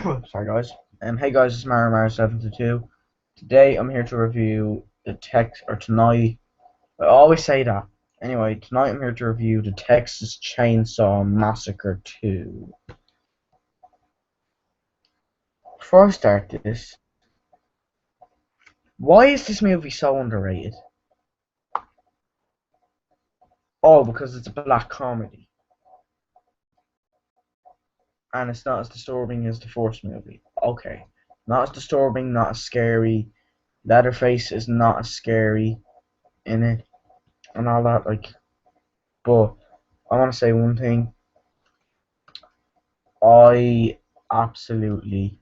Sorry guys. Hey guys, it's Mario722. Today I'm here to review the Tex or tonight. I always say that. Anyway, tonight I'm here to review the Texas Chainsaw Massacre 2. Before I start this, why is this movie so underrated? Oh, because it's a black comedy. And it's not as disturbing as the first movie. Okay. Not as disturbing, not as scary. Leatherface is not as scary in it and all that, but I want to say one thing. I absolutely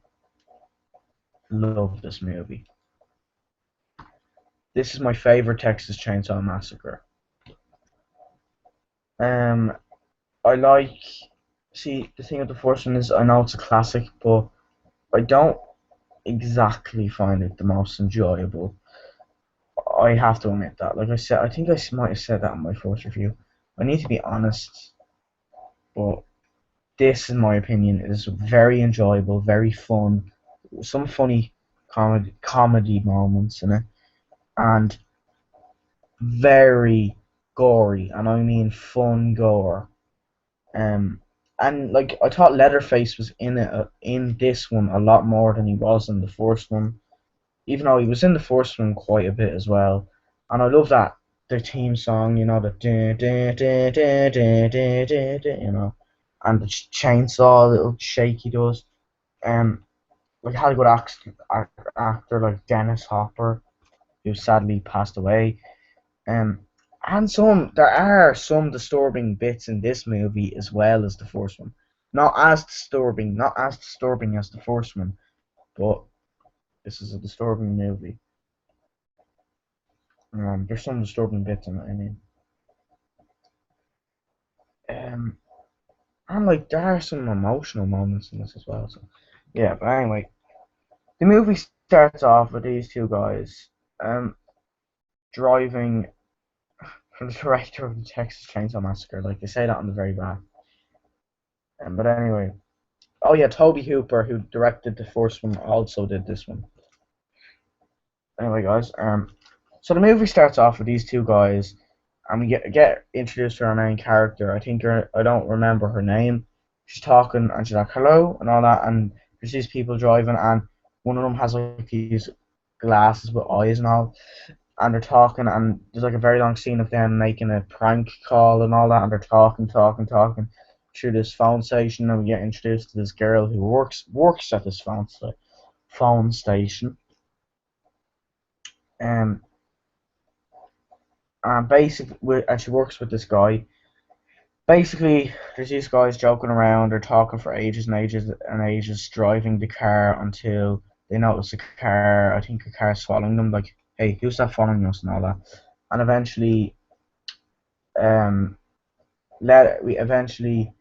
love this movie. This is my favorite Texas Chainsaw Massacre. Um, I like. See, the thing with the first one is I know it's a classic, but I don't exactly find it the most enjoyable. I have to admit that. Like I said, I think I might have said that in my first review. I need to be honest, but this, in my opinion, is very enjoyable, very fun. Some funny comedy moments in it, and very gory, and I mean fun gore. Um, and like I thought, Leatherface was in it in this one a lot more than he was in the first one, even though he was in the first one quite a bit as well. And I love that the theme song, the and the chainsaw little shake he does. Like had a good actor like Dennis Hopper, who sadly passed away. Um, and there are some disturbing bits in this movie as well as the first one. Not as disturbing as the first one, but this is a disturbing movie. There's some disturbing bits in it. Um, and like there are some emotional moments in this as well. So yeah, but anyway, the movie starts off with these two guys, driving from the director of the Texas Chainsaw Massacre. Like they say that on the very back. But anyway, oh yeah, Toby Hooper, who directed the first one, also did this one. Anyway, guys, so the movie starts off with these two guys, and we get introduced to our main character. I don't remember her name. She's talking, and she's like hello and all that, and there's these people driving, and one of them has like these glasses with eyes and all, and they're talking, and there's like a very long scene of them making a prank call and all that, and they're talking through this phone station, and we get introduced to this girl who works at this phone station. Um, and basically, and she works with this guy. Basically, there's these guys joking around, they're talking for ages and ages and ages, driving the car until they notice a car. I think a car's following them. Like, hey, who's that following us and all that? And eventually, um, eventually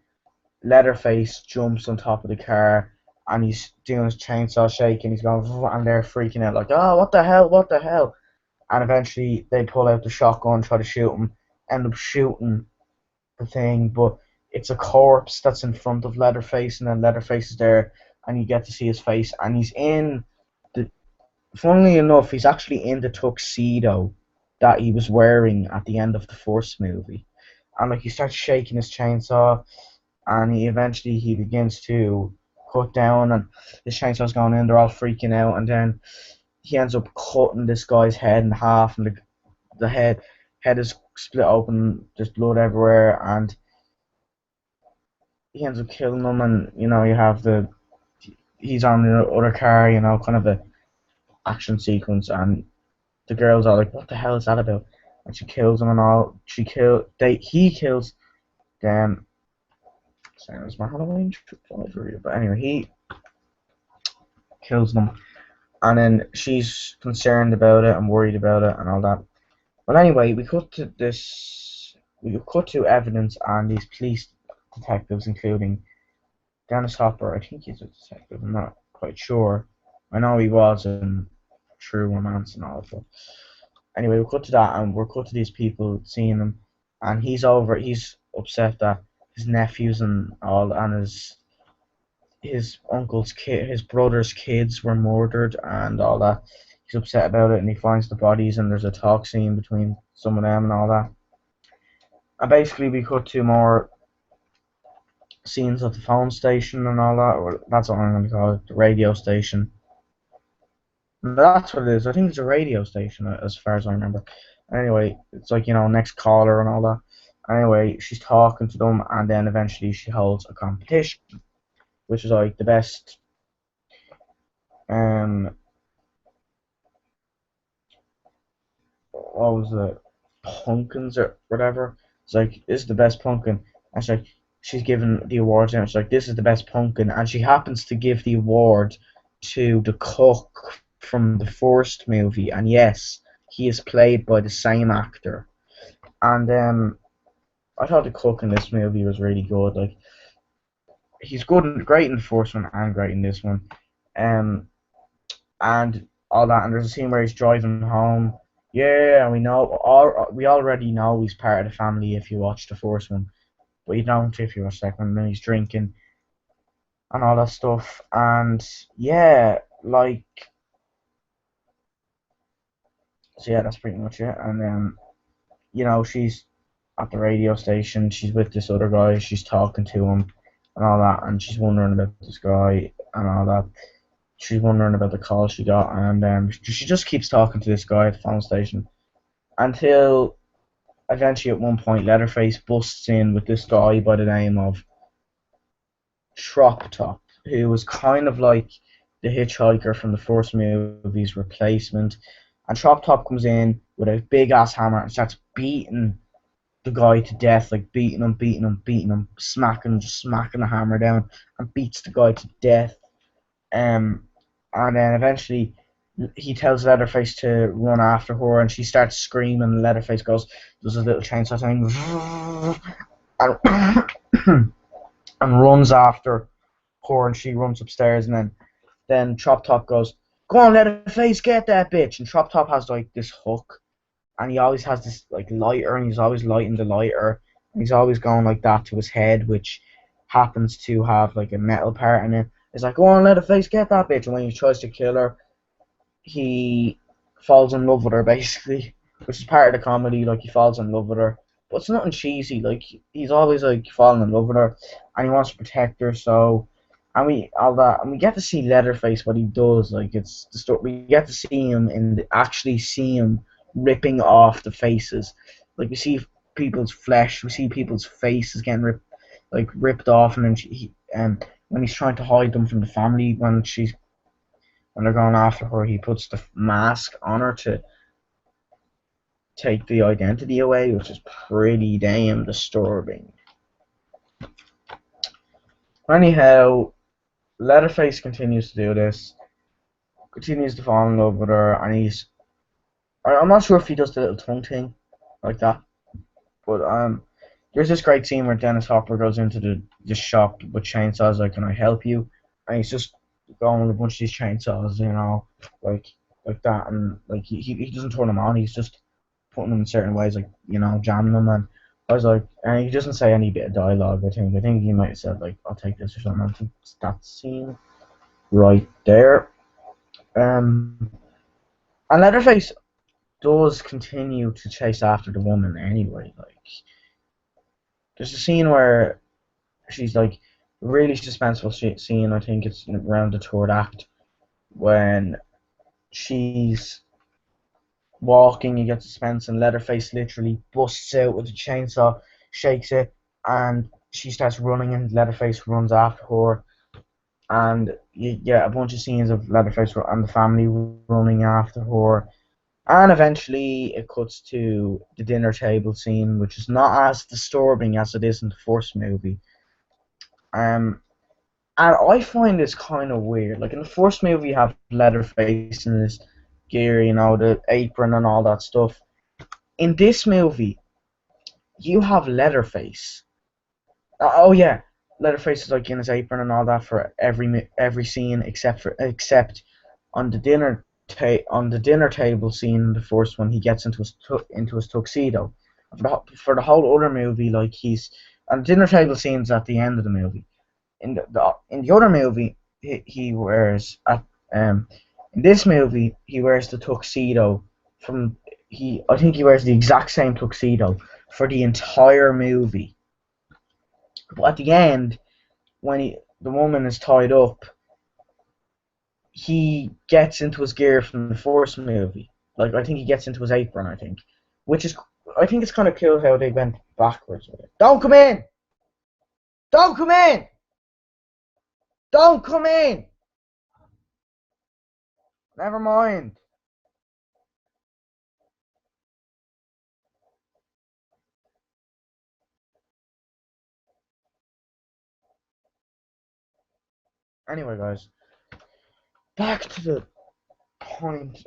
Leatherface jumps on top of the car, and he's doing his chainsaw shake, and he's going, and they're freaking out like, oh, what the hell? And eventually they pull out the shotgun, try to shoot him, end up shooting the thing, but it's a corpse that's in front of Leatherface, and then Leatherface is there, and you get to see his face, and he's in the. Funnily enough, he's actually in the tuxedo that he was wearing at the end of the first movie, and like he starts shaking his chainsaw, and he begins to cut down, and the chainsaw's going in. They're all freaking out, and then he ends up cutting this guy's head in half, and the head is split open, there's blood everywhere, and he ends up killing them. And you have he's on the other car, kind of a action sequence, and the girls are like, what the hell is that about? And she kills him and all. He kills them. Sorry, it was my Halloween for you, but anyway, he kills them, and then she's concerned about it and worried about it and all that. But anyway, we cut to this. We cut to evidence and these police detectives, including Dennis Hopper. I think he's a detective. I'm not quite sure. I know he was in True Romance and all, but anyway, we cut to that, and we're cut to these people seeing them, and he's upset that his nephews and all, and his brother's kids were murdered and all that. He's upset about it, and he finds the bodies, and there's a talk scene between some of them and all that. And basically, we cut to more scenes at the phone station and all that, or that's what I'm going to call it, the radio station. That's what it is. I think it's a radio station, as far as I remember. Anyway, it's like, next caller and all that. Anyway, she's talking to them, and then eventually she holds a competition, which is like the best, um, what was it, pumpkins or whatever. It's like, this is the best pumpkin. And she's given the awards, and it's like, this is the best pumpkin. And she happens to give the award to the cook from the first movie. And yes, he is played by the same actor. And I thought the cook in this movie was really good. Like, he's good and great in the first one and great in this one. Um, and all that. And there's a scene where he's driving home. Yeah, we already know he's part of the family if you watch the first one, but you don't if you watch the second one. And then he's drinking and all that stuff. And yeah, like, so yeah, that's pretty much it. And then she's at the radio station. She's with this other guy. She's talking to him and all that, and she's wondering about this guy and all that. She's wondering about the call she got, and she just keeps talking to this guy at the phone station until eventually at one point Leatherface busts in with this guy by the name of Trop Top, who was kind of like the hitchhiker from the first movie's replacement. And Trop Top comes in with a big ass hammer and starts beating the guy to death, like beating him, just smacking the hammer down, and beats the guy to death. And then eventually he tells Leatherface to run after her, and she starts screaming. Leatherface does his little chainsaw thing, and, and runs after her, and she runs upstairs, and then Trop Top goes, "Go on, Leatherface, get that bitch!" And Trop Top has like this hook, and he always has this like lighter, and he's always lighting the lighter, and he's always going like that to his head, which happens to have like a metal part in it. It's like, "Go on, Leatherface, get that bitch!" And when he tries to kill her, he falls in love with her, basically, which is part of the comedy. Like, he falls in love with her, but it's nothing cheesy. Like, he's always like falling in love with her, and he wants to protect her. So, and we get to see Leatherface what he does. Like, it's the story. We get to see him actually see him ripping off the faces. Like, we see people's flesh, we see people's faces getting ripped off, and then when he's trying to hide them from the family, when they're going after her, he puts the mask on her to take the identity away, which is pretty damn disturbing. Anyhow, Leatherface continues to do this, continues to fall in love with her, and I'm not sure if he does the little tongue thing like that, but there's this great scene where Dennis Hopper goes into the shop with chainsaws, like, "Can I help you?" And he's just going with a bunch of these chainsaws, like that, and like he doesn't turn them on, he's just putting them in certain ways, like, jamming them, and I was like, and he doesn't say any bit of dialogue. I think he might have said like, "I'll take this" or something. I think it's that scene right there. And Leatherface does continue to chase after the woman anyway. Like, there's a scene where she's like really suspenseful scene. I think it's around the third act when she's walking, you get suspense, and Leatherface literally busts out with a chainsaw, shakes it, and she starts running, and Leatherface runs after her, and you get a bunch of scenes of Leatherface and the family running after her, and eventually it cuts to the dinner table scene, which is not as disturbing as it is in the first movie. And I find this kind of weird. Like, in the first movie, you have Leatherface in his gear, the apron and all that stuff. In this movie, you have Leatherface. Oh yeah, Leatherface is like in his apron and all that for every scene except on the dinner table scene in the first one. He gets into his tuxedo. For the whole other movie, like, he's on the dinner table scenes at the end of the movie. in the other movie, he wears in this movie he wears the tuxedo from he I think he wears the exact same tuxedo for the entire movie. But at the end, when the woman is tied up, he gets into his gear from the first movie. Like I think he gets into his apron. Which is I think it's kind of cool how they went backwards with it. Don't come in! Don't come in! Don't come in! Never mind. Anyway, guys, back to the point.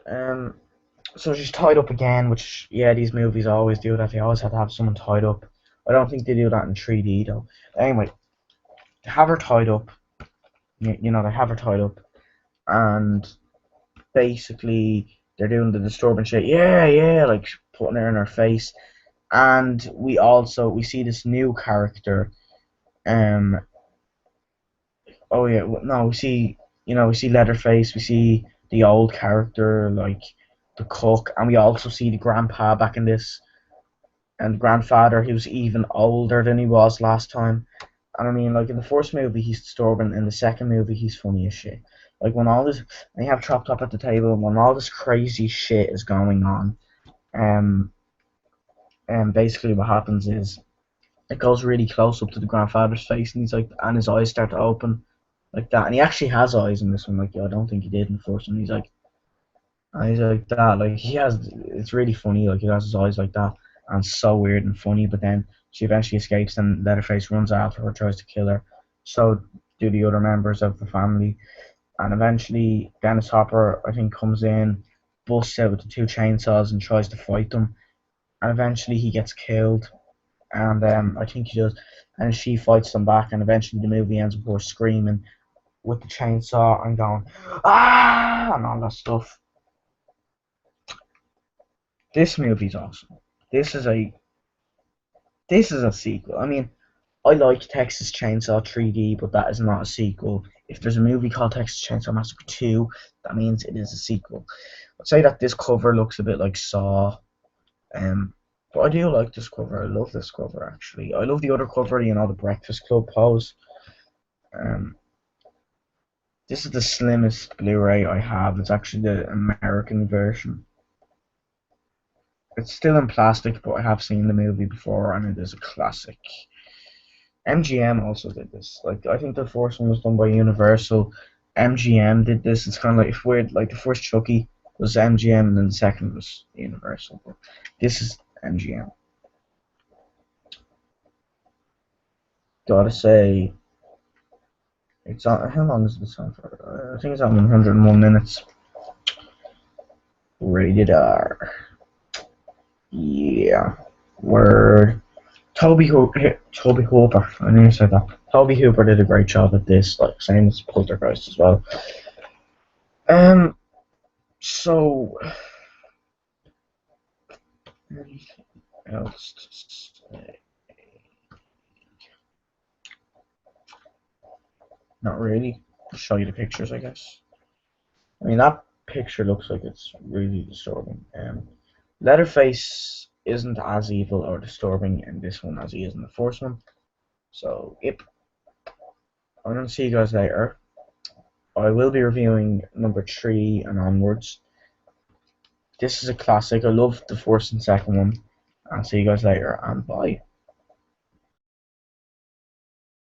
So she's tied up again, which yeah, these movies always do that. They always have to have someone tied up. I don't think they do that in 3D though. Anyway, they have her tied up. They have her tied up, and basically they're doing the disturbing shit. Yeah, yeah, like putting her in her face. And we see this new character. Um. Oh yeah. No, we see Leatherface. We see the old character like the cook, and we also see the grandpa back in this. And the grandfather, he was even older than he was last time. And I mean, like in the first movie, he's disturbing. In the second movie, he's funny as shit. Like when all this, and you have Chop Top at the table, when all this crazy shit is going on, um, and basically what happens is it goes really close up to the grandfather's face, and he's like, and his eyes start to open like that, and he actually has eyes in this one. Like, I don't think he did in the first one. He's like that. Like he has, it's really funny. Like he has his eyes like that, and so weird and funny. But then she eventually escapes, and Leatherface runs after her, tries to kill her. So do the other members of the family, and eventually Dennis Hopper, I think, comes in, busts out with the two chainsaws, and tries to fight them. And eventually he gets killed, and I think he does, and she fights them back, and eventually the movie ends with her screaming with the chainsaw and going ah and all that stuff. This movie's awesome. This is a this is a sequel. I mean, I like Texas Chainsaw 3D, but that is not a sequel. If there's a movie called Texas Chainsaw Massacre 2, that means it is a sequel. I'd say that this cover looks a bit like Saw, but I do like this cover. I love this cover actually. I love the other cover, the Breakfast Club pose. Um, this is the slimmest Blu-ray I have. It's actually the American version. It's still in plastic, but I have seen the movie before, and it is a classic. MGM also did this. Like I think the first one was done by Universal. MGM did this. It's kind of like weird. Like the first Chucky was MGM, and then the second was Universal. But this is MGM. Gotta say, it's on. How long is this on for? I think it's on 101 minutes. Rated R. Yeah. Word. Toby Hooper. I knew you said that. Toby Hooper did a great job at this. Like same as Poltergeist as well. So. Anything else to say? Not really. I'll show you the pictures, I guess. I mean, that picture looks like it's really disturbing. Leatherface isn't as evil or disturbing in this one as he is in the first one. So, yep. I'm going to see you guys later. I will be reviewing number 3 and onwards. This is a classic. I love the first and second one. I'll see you guys later, and bye.